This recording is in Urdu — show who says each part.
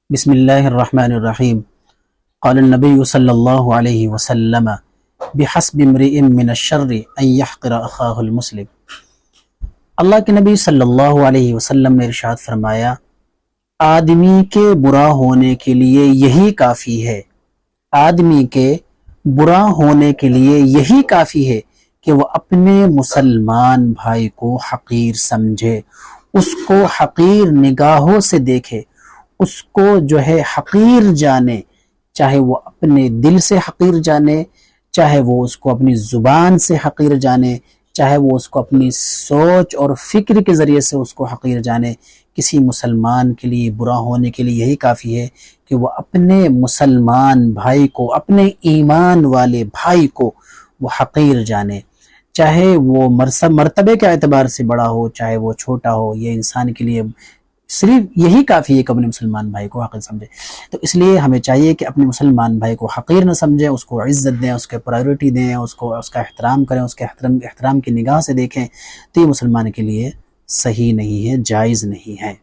Speaker 1: بسم اللہ الرحمن الرحیم قال النبی صلی اللہ علیہ وسلم بحسب امرئ من الشر ان يحقر اخاہ المسلم۔ اللہ کے نبی صلی اللہ علیہ وسلم نے ارشاد فرمایا، آدمی کے برا ہونے کے لیے یہی کافی ہے، آدمی کے برا ہونے کے لیے یہی کافی ہے کہ وہ اپنے مسلمان بھائی کو حقیر سمجھے، اس کو حقیر نگاہوں سے دیکھے، اس کو جو ہے حقیر جانے، چاہے وہ اپنے دل سے حقیر جانے، چاہے وہ اس کو اپنی زبان سے حقیر جانے، چاہے وہ اس کو اپنی سوچ اور فکر کے ذریعے سے اس کو حقیر جانے۔ کسی مسلمان کے لیے برا ہونے کے لیے یہی کافی ہے کہ وہ اپنے مسلمان بھائی کو، اپنے ایمان والے بھائی کو وہ حقیر جانے، چاہے وہ مرتبے کے اعتبار سے بڑا ہو، چاہے وہ چھوٹا ہو۔ یہ انسان کے لیے صرف یہی کافی ہے کہ اپنے مسلمان بھائی کو حقیر سمجھے۔ تو اس لیے ہمیں چاہیے کہ اپنے مسلمان بھائی کو حقیر نہ سمجھیں، اس کو عزت دیں، اس کے پرائیورٹی دیں، اس کا احترام کریں، اس کے احترام کی نگاہ سے دیکھیں۔ تو یہ مسلمان کے لیے صحیح نہیں ہے، جائز نہیں ہے۔